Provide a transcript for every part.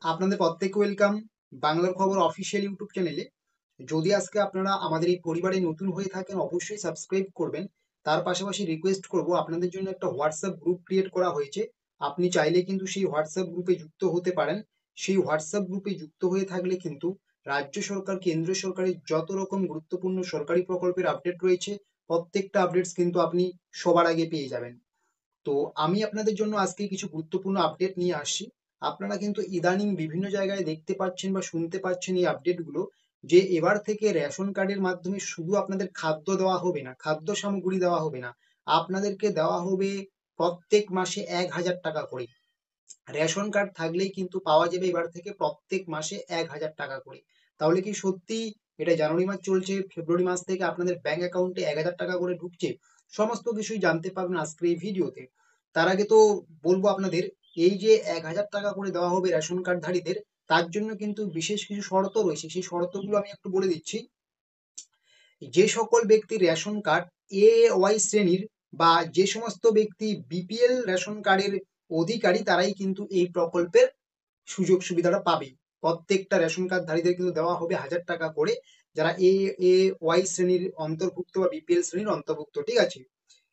আপনাদের প্রত্যেককে ওয়েলকাম বাংলার খবর অফিসিয়াল ইউটিউব চ্যানেলে। যদি আজকে আপনারা আমাদের এই পরিবারে নতুন হয়ে থাকেন অবশ্যই সাবস্ক্রাইব করবেন। তার পাশাপাশি রিকোয়েস্ট করব, আপনাদের জন্য একটা হোয়াটসঅ্যাপ গ্রুপ ক্রিয়েট করা হয়েছে। আপনি চাইলে কিন্তু সেই হোয়াটসঅ্যাপ গ্রুপে যুক্ত হতে পারেন। সেই হোয়াটসঅ্যাপ গ্রুপে যুক্ত হয়ে থাকলে কিন্তু রাজ্য সরকার কেন্দ্র সরকারের যত রকম গুরুত্বপূর্ণ সরকারি প্রকল্পের আপডেট রয়েছে প্রত্যেকটা আপডেটস কিন্তু আপনি সবার আগে পেয়ে যাবেন। তো আমি আপনাদের জন্য আজকে কিছু গুরুত্বপূর্ণ আপডেট নিয়ে আসছি। আপনারা কিন্তু ইদানিং বিভিন্ন জায়গায় দেখতে পাচ্ছেন বা শুনতে পাচ্ছেন এই আপডেটগুলো, যে এবার থেকে রেশন কার্ডের মাধ্যমে শুধু আপনাদের খাদ্য দেওয়া হবে না, খাদ্য সামগ্রী দেওয়া হবে না, আপনাদেরকে দেওয়া হবে প্রত্যেক মাসে 1,000 টাকা করে। রেশন কার্ড থাকলেই কিন্তু পাওয়া যাবে এবার থেকে প্রত্যেক মাসে 1,000 টাকা করে। তাহলে কি সত্যি এটা জানুয়ারি মাস চলছে, ফেব্রুয়ারি মাস থেকে আপনাদের ব্যাংক অ্যাকাউন্টে 1,000 টাকা করে ঢুকছে? সমস্ত কিছুই জানতে পারবেন আজকের এই ভিডিওতে। তার আগে তো বলবো আপনাদের, এই যে 1,000 টাকা করে দেওয়া হবে রেশন কার্ডধারীদের, তার জন্য কিন্তু বিশেষ কিছু শর্ত রয়েছে। সেই শর্তগুলো আমি একটু বলে দিচ্ছি। যে সকল ব্যক্তি রেশন কার্ড ওয়াই শ্রেণীর বা যে সমস্ত ব্যক্তি বিপিএল রেশন কার্ডের অধিকারী, তারাই কিন্তু এই প্রকল্পের সুযোগ সুবিধাটা পাবে। প্রত্যেকটা রেশন কার্ডধারীদের কিন্তু দেওয়া হবে 1,000 টাকা করে, যারা ওয়াই শ্রেণীর অন্তর্ভুক্ত বা বিপিএল শ্রেণীর অন্তর্ভুক্ত, ঠিক আছে।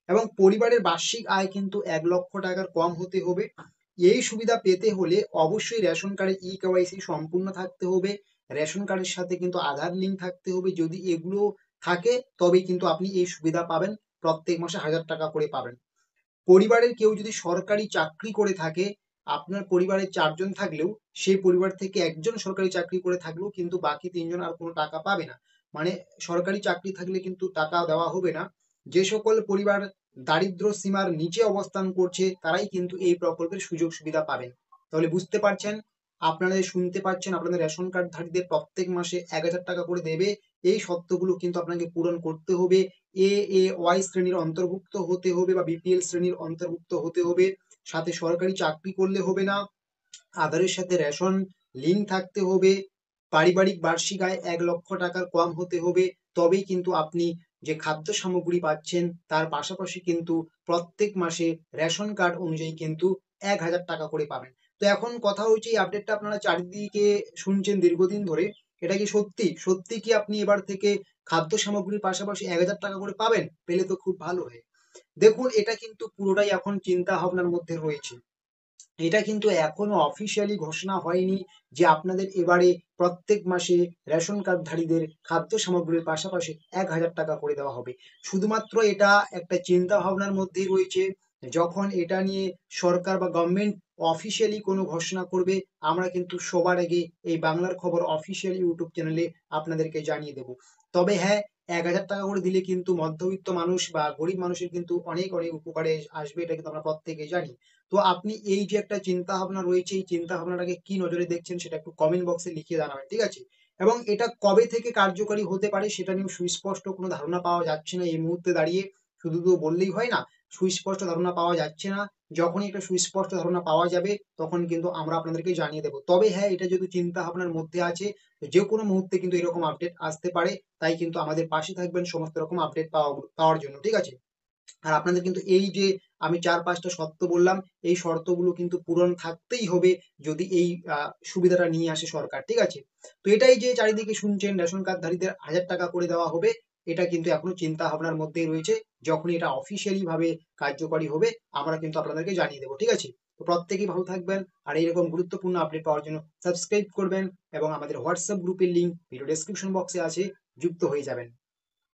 এবং পরিবারের বার্ষিক আয় কিন্তু 1,00,000 টাকার কম হতে হবে। এই সুবিধা পেতে হলে অবশ্যই রেশন কার্ডের কেওয়াইসি সম্পূর্ণ থাকতে হবে। রেশন কার্ডের সাথে কিন্তু আধার লিঙ্ক থাকতে হবে। যদি এগুলো থাকে তবেই কিন্তু আপনি এই সুবিধা পাবেন। প্রত্যেক মাসে 1,000 টাকা করে পাবেন। পরিবারের কেউ যদি সরকারি চাকরি করে থাকে, আপনার পরিবারে 4 জন থাকলেও সেই পরিবার থেকে একজন সরকারি চাকরি করে থাকলেও কিন্তু বাকি 3 জন আর কোনো টাকা পাবে না। মানে সরকারি চাকরি থাকলে কিন্তু টাকা দেওয়া হবে না। যে সকল পরিবার দারিদ্র সীমার নিচে অবস্থান করছে তারাই কিন্তু এই প্রকল্পের সুযোগ সুবিধা পাবেন। তাহলে বুঝতে পারছেন, আপনারা শুনতে পাচ্ছেন, আপনাদের রেশন কার্ডধারীদের প্রত্যেক মাসে 1,000 টাকা করে দেবে। এই শর্তগুলো কিন্তু আপনাকে পূরণ করতে হবে। এ ওয়াই শ্রেণীর অন্তর্ভুক্ত হতে হবে বা বিপিএল শ্রেণীর অন্তর্ভুক্ত হতে হবে। সাথে সরকারি চাকরি করলে হবে না, আধারের সাথে রেশন লিঙ্ক থাকতে হবে, পারিবারিক বার্ষিক আয় 1,00,000 টাকার কম হতে হবে। তবেই কিন্তু আপনি যে খাদ্য সামগ্রী পাচ্ছেন তার পাশাপাশি কিন্তু প্রত্যেক মাসে রেশন কার্ড অনুযায়ী কিন্তু 1,000 টাকা করে পাবেন। তো এখন কথা হচ্ছে, এই আপডেটটা আপনারা চারিদিকে শুনছেন দীর্ঘদিন ধরে, এটা কি সত্যি? সত্যি কি আপনি এবার থেকে খাদ্য সামগ্রীর পাশাপাশি 1,000 টাকা করে পাবেন? পেলে তো খুব ভালো হয়। দেখুন, এটা কিন্তু পুরোটাই এখন চিন্তা ভাবনার মধ্যে রয়েছে। এটা কিন্তু এখনো অফিসিয়ালি ঘোষণা হয়নি যে আপনাদের এবারে প্রত্যেক মাসে রেশন কার্ডধারীদের খাদ্য সামগ্রীর পাশাপাশি 1,000 টাকা করে দেওয়া হবে। শুধুমাত্র এটা একটা চিন্তা ভাবনার মধ্যেই রয়েছে। যখন এটা নিয়ে সরকার বা গভর্নমেন্ট অফিসিয়ালি কোনো ঘোষণা করবে, আমরা কিন্তু সবার আগে এই বাংলার খবর অফিসিয়াল ইউটিউব চ্যানেলে আপনাদেরকে জানিয়ে দেব। তবে হ্যাঁ, 1,000 টাকা করে দিলে কিন্তু মধ্যবিত্ত মানুষ বা গরিব মানুষের কিন্তু অনেক অনেক উপকারে আসবে, এটা কিন্তু আমরা প্রত্যেকে জানি। তো আপনি এই যে একটা চিন্তা ভাবনা রয়েছে, এই চিন্তা ভাবনাটাকে কি নজরে দেখছেন সেটা একটু কমেন্ট বক্সে লিখে জানাবেন, ঠিক আছে। এবং এটা কবে থেকে কার্যকরী হতে পারে সেটা নিয়ে সুস্পষ্ট কোনো ধারণা পাওয়া যাচ্ছে না এই মুহূর্তে দাঁড়িয়ে। শুধু তো বললেই হয় না, সুস্পষ্ট ধারণা পাওয়া যাচ্ছে না। যখনই একটা সুস্পষ্ট ধারণা পাওয়া যাবে তখন কিন্তু আমরা আপনাদেরকে জানিয়ে দেবো। তবে হ্যাঁ, এটা যেহেতু চিন্তা ভাবনার মধ্যে আছে, তো যে কোনো মুহূর্তে কিন্তু এরকম আপডেট আসতে পারে। তাই কিন্তু আমাদের পাশে থাকবেন সমস্ত রকম আপডেট পাওয়ার জন্য, ঠিক আছে। আর আপনাদের কিন্তু এই যে আমি 4-5টা শর্ত বললাম, এই শর্তগুলো কিন্তু পূরণ থাকতেই হবে যদি এই সুবিধাটা নিয়ে আসে সরকার, ঠিক আছে। তো এটাই যে চারিদিকে শুনছেন রেশন কার্ডধারীদের 1,000 টাকা করে দেওয়া হবে, এটা কিন্তু এখনো চিন্তা ভাবনার মধ্যেই রয়েছে। যখনই এটা অফিসিয়ালি ভাবে কার্যকরী হবে আমরা কিন্তু আপনাদেরকে জানিয়ে দেবো, ঠিক আছে। তো প্রত্যেকেই ভালো থাকবেন, আর এইরকম গুরুত্বপূর্ণ আপডেট পাওয়ার জন্য সাবস্ক্রাইব করবেন এবং আমাদের হোয়াটসঅ্যাপ গ্রুপের লিঙ্ক ভিডিও ডেসক্রিপশন বক্সে আছে, যুক্ত হয়ে যাবেন।